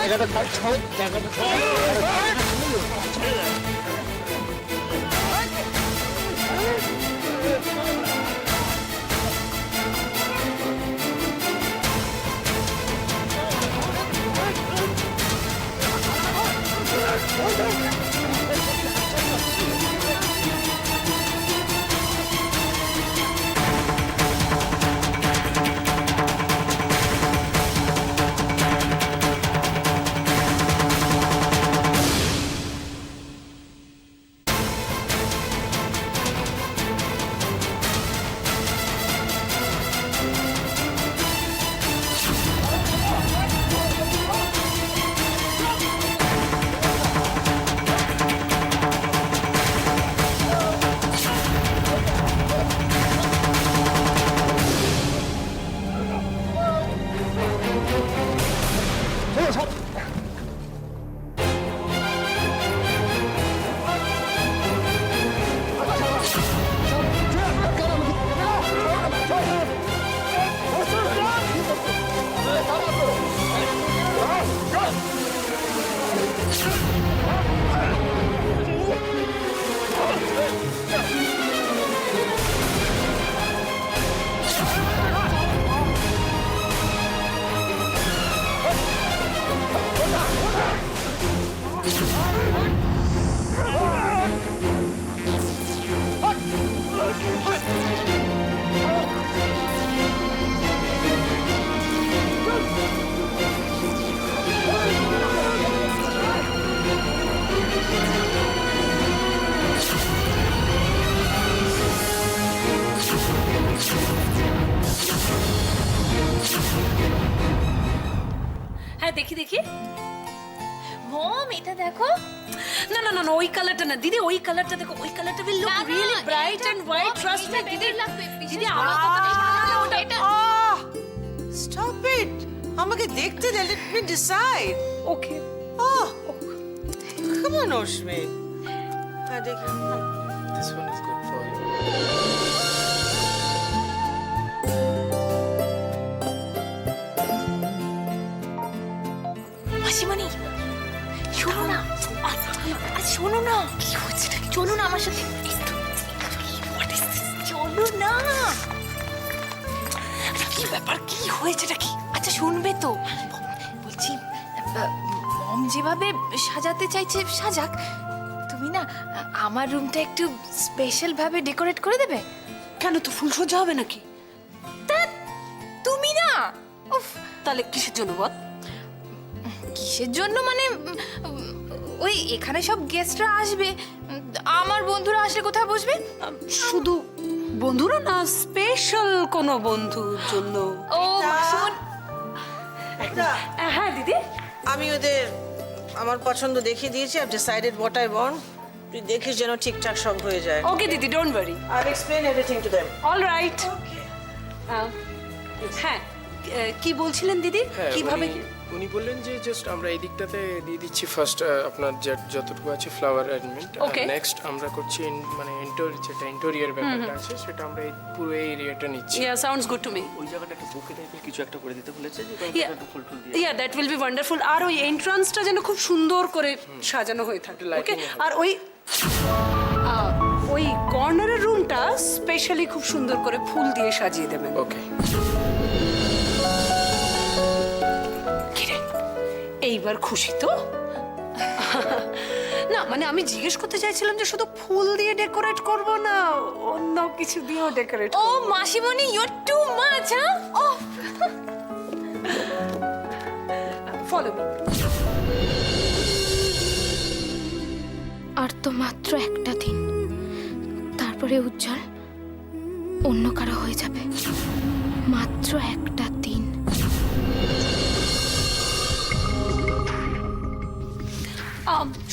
জায়গাটা ছাড়, জায়গাটা ছাড়। হ্যাঁ দেখি দেখি মম এটা দেখো না না না না ওই কালারটা না দিদি ওই কালারটা দেখো ওই কালারটা will look really bright and white trust me দিদি দিদি আমার কথাটা শোনো না ওটা এটা স্টপ ইট আমাকে দেখতে দে let me decide okay come on Ashmi হ্যাঁ দেখি This one is good for you. মাসিমণি শোনো না শোনো না কি হচ্ছে চলো না আমার সাথে একটু হোয়াট ইজ দিস চলো না কি ব্যাপার কি হয়েছেটা কি আচ্ছা শুনবে তো বলছি মম যেভাবে সাজাতে চাইছে সাজাক তুমি না আমার রুমটা একটু স্পেশাল ভাবে ডেকোরেট করে দেবে কেন তো ফুলসজ্জা হবে নাকি? তা তুমি না উফ তাহলে কিসের জন্য বল? কিসের জন্য মানে ওই এখানে সব গেস্টরা আসবে আমার বন্ধুরা আসলে কোথায় বসবে শুধু বন্ধুরা না স্পেশাল কোনো বন্ধুর জন্য। ও মাসুন হ্যাঁ দিদি আমি ওদের আমার পছন্দ দেখিয়ে দিয়েছি I decided what I want তুই দেখিস যেন ঠিকঠাক সব হয়ে যায় ওকে দিদি don't worry I explain everything to them all right. হ্যাঁ কি বলছিলেন দিদি হ্যাঁ, কিভাবে উনি বললেন যে জাস্ট আমরা এই দিকটাতে দিয়ে দিচ্ছি ফার্স্ট আপনার যতটুকু আছে ফ্লাওয়ার অ্যারেঞ্জমেন্ট Okay. নেক্সট আমরা করছি মানে যেটা ইন্টেরিয়র ব্যাপারটা আছে সেটা আমরা এই পুরো এই এরিয়াটা নিচ্ছি ইয়া সাউন্ডস গুড টু মি ওই জায়গাটা একটা বুকে টাইপের কিছু একটা করে দিতে বলেছে যে Yeah. একটু ফুল ফুল দিয়ে yeah that will be wonderful. আর ওই এন্ট্রান্সটা যেন খুব সুন্দর করে সাজানো হয়ে থাকে ওকে। আর ওই কর্নারের রুমটা স্পেশালি খুব সুন্দর করে ফুল দিয়ে সাজিয়ে দেবেন। ওকে এইবার খুশি তো? না মানে আমি জিজ্ঞেস করতে চাইছিলাম যে শুধু ফুল দিয়ে ডেকোরেট করব না অন্য কিছু দিয়েও ডেকোরেট ও মাসিমণি ইউ আর টু মাচ হ্যাঁ ও ফলো মি। আর তো মাত্র একটা দিন তারপরে উজ্জ্বল অন্য কারো হয়ে যাবে মাত্র একটা দিন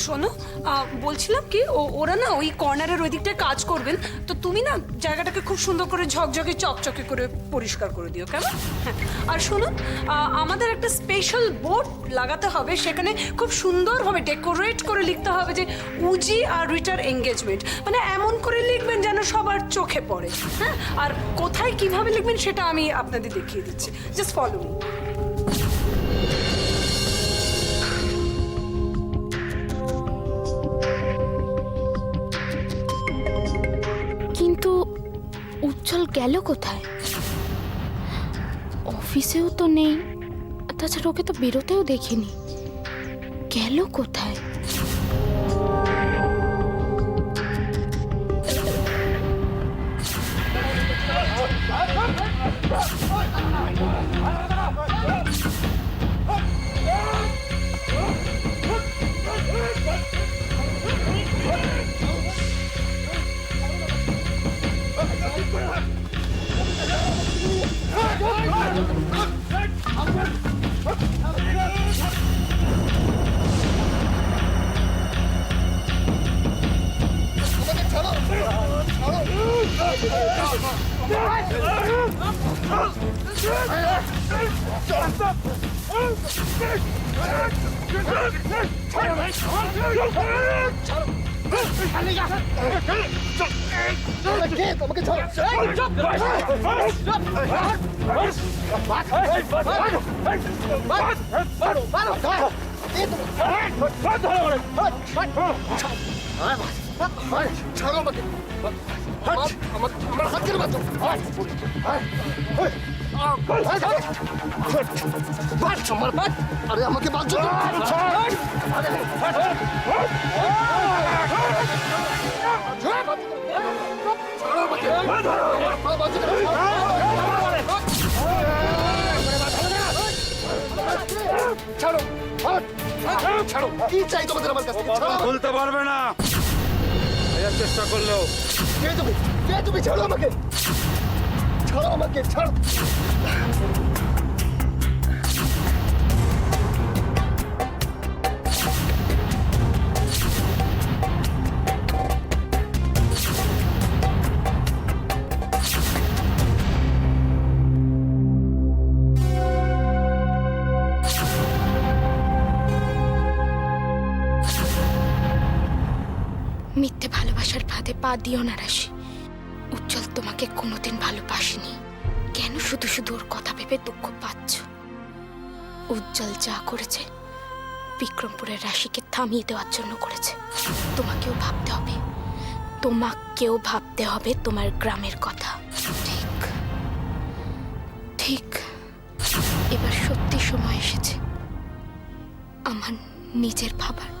শোনো বলছিলাম কি ওরা না ওই কর্নারের ওই দিকটায় কাজ করবেন তো তুমি না জায়গাটাকে খুব সুন্দর করে ঝকঝকে চকচকে করে পরিষ্কার করে দিও কেমন? হ্যাঁ আর শোনো আমাদের একটা স্পেশাল বোর্ড লাগাতে হবে সেখানে খুব সুন্দরভাবে ডেকোরেট করে লিখতে হবে যে উজি আর রিটার এঙ্গেজমেন্ট মানে এমন করে লিখবেন যেন সবার চোখে পড়ে। হ্যাঁ আর কোথায় কিভাবে লিখবেন সেটা আমি আপনাদের দেখিয়ে দিচ্ছি জাস্ট ফলো মি। গেল কোথায়? অফিসেও তো নেই, তাছাড়া ওকে তো বেরোতেও দেখিনি। গেল কোথায়? আরে আমাকে বাঁচো ছাড়ো, ছাড়ো, কি চাই তোমাদের আমার কাছ থেকে? বলতে পারবে না, চেষ্টা করলেও। কে তুমি? কে তুমি? ছাড়ো আমাকে, ছাড়ো আমাকে, ছাড়ো। মিথ্যে ভালোবাসার ফাঁদে পা দিও না রাশি। উজ্জ্বল তোমাকে কোনোদিন ভালোবাসেনি। কেন শুধু শুধু ওর কথা ভেবে দুঃখ পাচ্ছ? উজ্জ্বল যা করেছে বিক্রমপুরের রাশিকে থামিয়ে দেওয়ার জন্য করেছে। তোমাকেও ভাবতে হবে, তোমাকেও ভাবতে হবে তোমার গ্রামের কথা। ঠিক ঠিক, এবার সত্যি সময় এসেছে আমার নিজের ভাবার।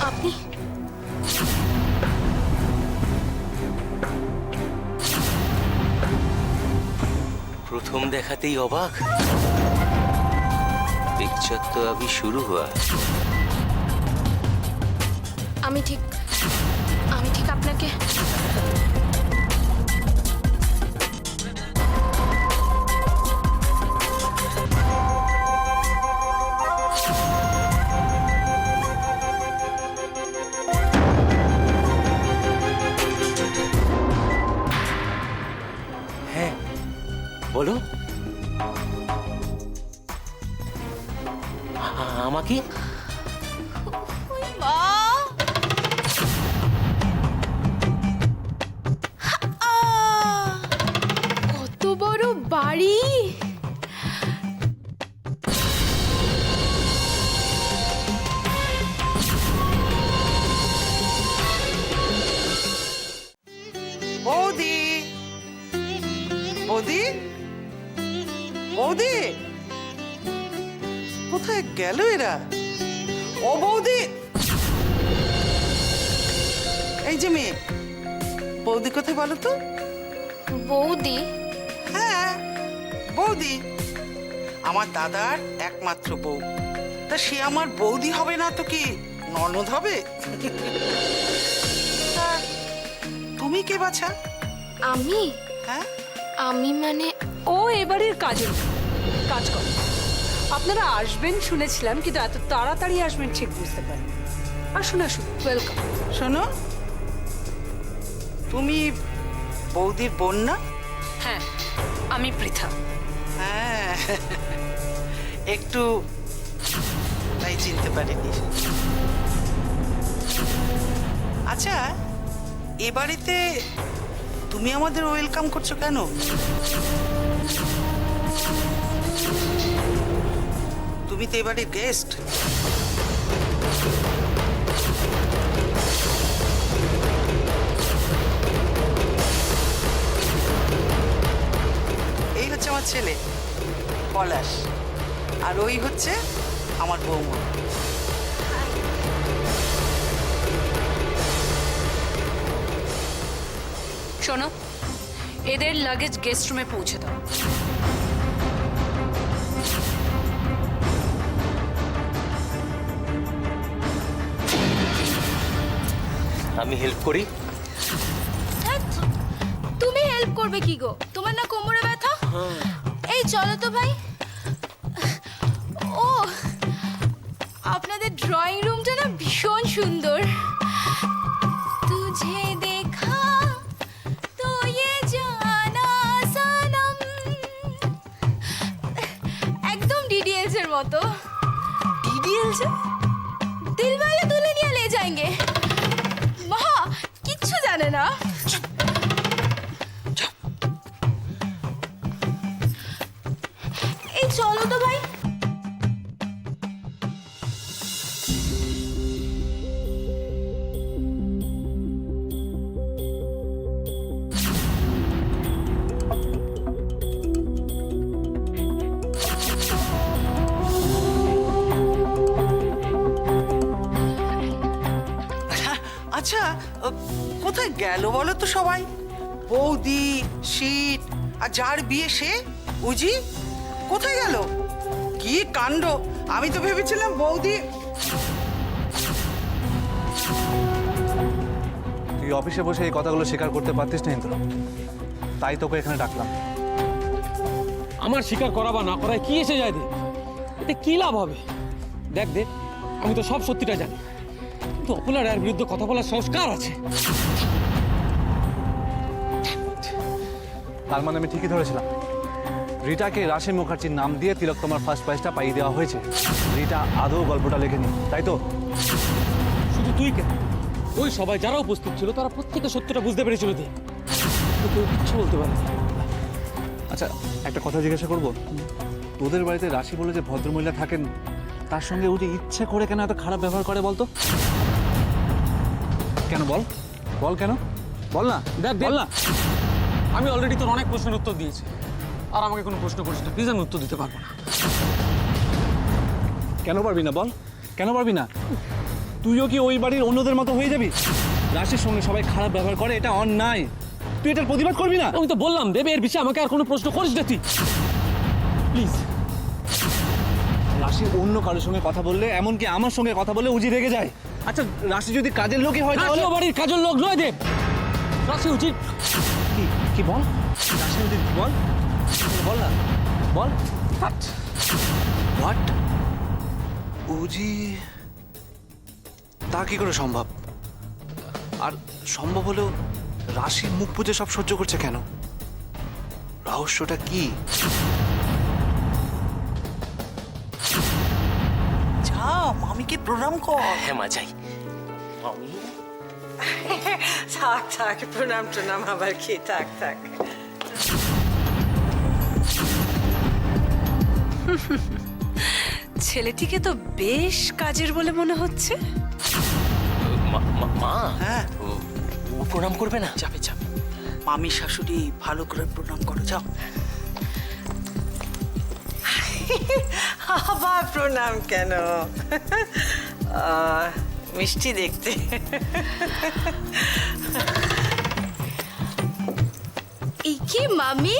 আপনি प्रथम देखातेई अबाक। पिक्चर तो अभी शुरू हुआ। আমি ঠিক আপনাকে हैं बोलो আমাকে কত বড় বাড়ি! বৌদি, বৌদি, বৌদি, কোথায় গেল এরা? ও বৌদি, এই যে মেয়ে, বৌদি কোথায় বলো তো? বৌদি? হ্যাঁ বৌদি, আমার দাদার একমাত্র বউ, তা সে আমার বৌদি হবে না তো কি ননদ হবে? তা তুমি কে বাছা? আমি? হ্যাঁ আমি মানে ও এবারের কাজ করে। আপনারা আসবেন শুনেছিলাম, কিন্তু এত তাড়াতাড়ি আসবেন ঠিক বুঝতে পারিনি। আসুন আসুন, ওয়েলকাম। শোনো, তুমি বৌদির বোন না? হ্যাঁ, আমি পৃথা। হ্যাঁ, একটু তাই চিনতে পারিনি। আচ্ছা, এ বাড়িতে তুমি আমাদের ওয়েলকাম করছো কেন? তুমি তো এবারে গেস্ট। এই হচ্ছে আমার ছেলে পলাশ, আর ওই হচ্ছে আমার বৌমা। শোনো, এদের লাগেজ গেস্ট রুমে পৌঁছে দাও। আমি হেল্প করি। তুমি হেল্প করবে কি গো? তোমার না কোমরে ব্যথা? এই চলো তো ভাই। ও, আপনাদের ড্রয়িং রুমটা না ভীষণ সুন্দর। তুঝে দেখা তো ये জানা সনম, একদম ডিডিএলস এর মতো। ডিডিএলস? দিলওয়ালে দুলহানিয়া লে যাएंगे। মা কিচ্ছু জানে না। এই চলো তো ভাই। আচ্ছা, কোথায় গেল বলো তো সবাই? বৌদি, শীত, আর যার বিয়ে সে উজি কোথায় গেল? কি কাণ্ড! আমি তো ভেবেছিলাম বৌদি। তুই অফিসে বসে এই কথাগুলো স্বীকার করতে পারতিস না ইন্দ্র, তাই তোকে এখানে ডাকলাম। আমার স্বীকার করা বা না করায় কি এসে যায় রে? এতে কি লাভ হবে? দেখ দেখ, আমি তো সব সত্যিটা জানি, কিন্তু অপলা রায়ের বিরুদ্ধে কথা বলার সংস্কার আছে। তার মানে আমি ঠিকই ধরেছিলাম, রিটাকে রাশি মুখার্জির নাম দিয়ে তিলোত্তমার ফার্স্ট প্রাইজটা পাইয়ে দেওয়া হয়েছে। রিটা আদৌ গল্পটা লেখেনি, তাই তো? শুধু তুই কেন, ওই সবাই যারা উপস্থিত ছিল তারা প্রত্যেকে সত্যটা বুঝতে পেরেছিল। কেউ কিচ্ছু বলতে পারে। আচ্ছা, একটা কথা জিজ্ঞাসা করবো, তোদের বাড়িতে রাশি বলে যে ভদ্রমহিলা থাকেন, তার সঙ্গে ও যে ইচ্ছে করে কেন এত খারাপ ব্যবহার করে বলতো? কেন বল, বল কেন, বল না। দেখ বল না, আমি অলরেডি তোর অনেক প্রশ্নের উত্তর দিয়েছি, আর আমাকে কোনো প্রশ্ন করিস না প্লিজ, আমি উত্তর দিতে পারবো না। কেন পারবি না বল, কেন পারবি না? তুইও কি ওই বাড়ির অন্যদের মতো হয়ে যাবি? রাশির সঙ্গে সবাই খারাপ ব্যবহার করে, এটা অন্যায়। তুই এটার প্রতিবাদ করবি না? আমি তো বললাম দেবে, এর বিষয়ে আমাকে আর কোনো প্রশ্ন করিস না তুই প্লিজ। রাশি অন্য কারোর সঙ্গে কথা বললে, এমনকি আমার সঙ্গে কথা বললে উজি রেগে যায়। আচ্ছা, রাশি যদি কাজের লোকই হয় তাহলে? রাশি বাড়ির কাজের লোক নয় দেব, রাশি উচিত। কি কি বল? রাশি উচিত কি বল, বল না বল। হোয়াট? উজি তা কি করে সম্ভব? আর সম্ভব হলেও রাশির মুখ বুঝে সব সহ্য করছে কেন? রহস্যটা কি? যা, মামিকে প্রণাম কর। হ্যাঁ মা, যাই। আমি থাক থাক, প্রণাম টনাম আবার কি, থাক থাক। ছেলেটিকে তো বেশ কাজের বলে মনে হচ্ছে। মা, হ্যাঁ, ও প্রণাম করবে না? যাবে যাবে, মামি শাশুড়ি ভালো করে প্রণাম করো, যাও। আবার প্রণাম কেন? মিষ্টি দেখতে। এই কি মামি,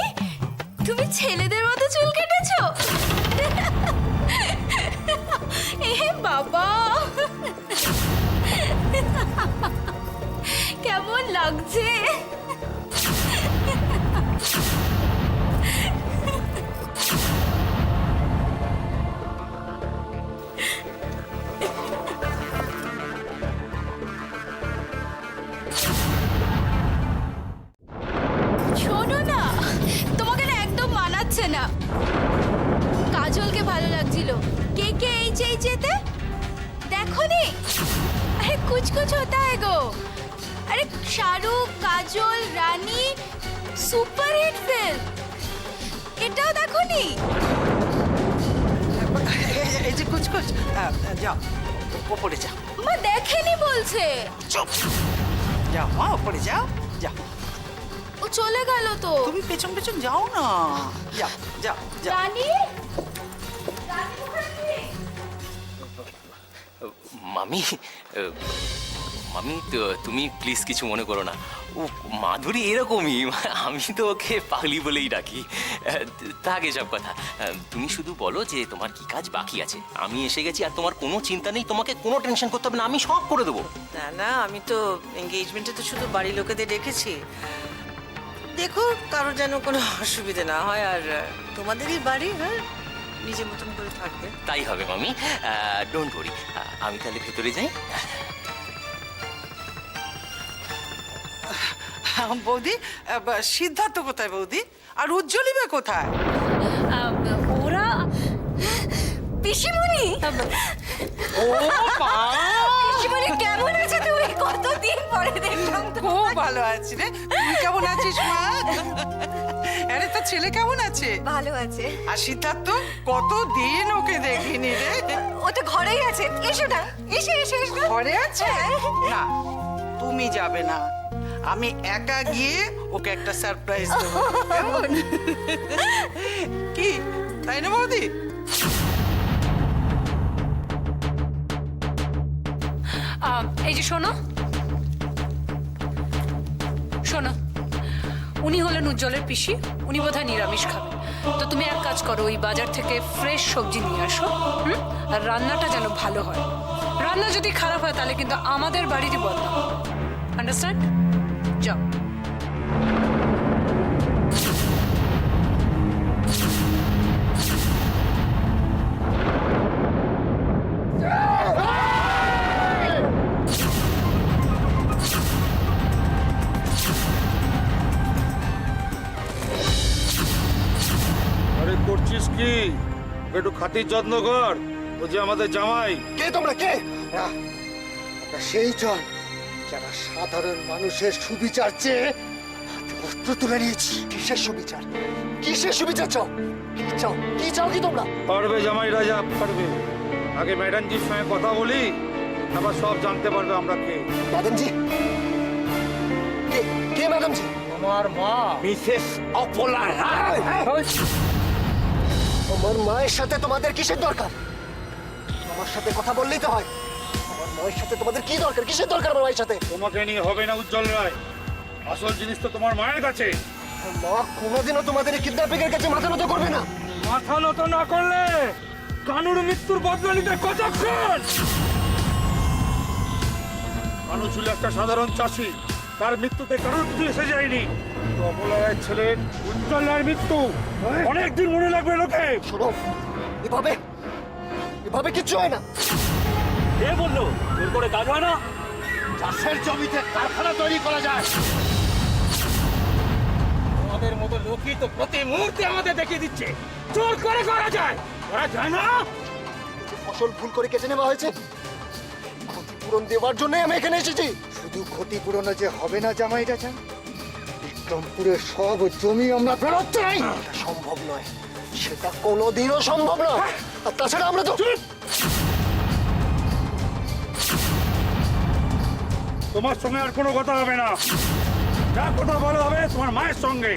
তুমি ছেলেদের মতো চুল কেটেছো? এ বাবা, কেমন লাগছে? कुछ होता है गो अरे शाहरुख काजल रानी सुपर हिट फिल्म এটাও দেখোনি এই যে কুচকুচ যাও ওপরে যাও মা দেখেনি বলছে চুপ যাও মা ওপরে যাও যাও ও চলে গেল তো তুমি পেছন পেছন যাও না যাও যাও যাও রানী মামি মামি তুমি প্লিজ কিছু মনে করো না ও মাধুরী এরকমই আমি তো ওকে পাগলি বলেই ডাকি তাকে সব কথা তুমি শুধু বলো যে তোমার কি কাজ বাকি আছে আমি এসে গেছি আর তোমার কোনো চিন্তা নেই তোমাকে কোনো টেনশন করতে হবে না আমি সব করে দেবো না না আমি তো এঙ্গেজমেন্টে তো শুধু বাড়ির লোকেদের ডেকেছি দেখো কারোর যেন কোনো অসুবিধা না হয় আর তোমাদেরই বাড়ি হ্যাঁ নিজের মতন করে থাকবে তাই হবে মামি ডোন্ট ওরি আমি তাহলে ভেতরে যাই বৌদি সিদ্ধার্থ কোথায় বৌদি আর উজ্জ্বলী বা কোথায় ওরা পিসিমণি পিসিমণি কেমন আছে তুমি কতদিন পরে দেখলাম খুব ভালো আছি রে তুই কেমন আছিস মা আরে তোর ছেলে কেমন আছে ভালো আছে আর সিদ্ধার্থ কতদিন ওকে দেখিনি রে ও তো ঘরেই আছে এসো না এসে এসে এসো ঘরে আছে না তুমি যাবে না আমি একা গিয়ে ওকে একটা সারপ্রাইজ দেবো কেমন? কি তাই না বৌদি এই যে শোনো শোনো উনি হলেন উজ্জ্বলের পিসি উনি বোধহয় নিরামিষ খাবেন তো তুমি এক কাজ করো ওই বাজার থেকে ফ্রেশ সবজি নিয়ে আসো আর রান্নাটা যেন ভালো হয় রান্না যদি খারাপ হয় তাহলে কিন্তু আমাদের বাড়িরই বদনাম আন্ডারস্ট্যান্ড যাও আরে করছিস কি একটু খাতির যত্ন কর ও যে আমাদের জামাই কে তোমরা কে আমরা সেই জন যারা সাধারণ মানুষের সুবিচার চেয়ে হাতে অস্ত্র তুলে নিয়েছি কিসের সুবিচার কিসের সুবিচার চাও কি চাও কি চাও কি তোমরা পারবে জামাই রাজা পারবে আগে ম্যাডামজির সঙ্গে কথা বলি আবার সব জানতে পারবে আমরা কে ম্যাডাম জি কে কে ম্যাডাম জি আমার মা মিসেস অপলা রায় আমার মায়ের সাথে তোমাদের কিসের দরকার আমার সাথে কথা বললেই তো হয় আমার মায়ের সাথে তোমাদের কি দরকার কিসের দরকার আমার মায়ের সাথে তোমাকে নিয়ে হবে না উজ্জ্বল রায় আসল জিনিস তো তোমার মায়ের কাছে মা কোনোদিনও তোমাদের কিডন্যাপিং এর কাছে মাথা নত করবে না মাথা নত না করলে কানুর মৃত্যুর বদলা নিতে কতক্ষণ কানু ছিল একটা সাধারণ চাষি তার মৃত্যুতে কারোর কিছু এসে যায়নি অমলা রায়ের ছেলের উজ্জ্বল রায়ের মৃত্যু অনেকদিন মনে লাগবে লোকে শোনো এভাবে এভাবে কিচ্ছু হয় না কে বললো জোর করে কাজ হয় না চাষের জমিতে কারখানা তৈরি করা যায় আমাদের মতো লোকই তো প্রতি মুহূর্তে আমাদের দেখিয়ে দিচ্ছে জোর করে করা যায় করা যায় না ফসল ভুল করে কেটে নেওয়া হয়েছে ক্ষতিপূরণ দেওয়ার জন্যই আমি এখানে এসেছি শুধু ক্ষতিপূরণে যে হবে না জামাই রাজা বিক্রমপুরের সব জমি আমরা ফেরত চাই এটা সম্ভব নয় সেটা কোনোদিনও সম্ভব নয় আর তাছাড়া আমরা তো তোমার সঙ্গে আর কোনো কথা হবে না যা কথা বলা হবে তোমার মায়ের সঙ্গে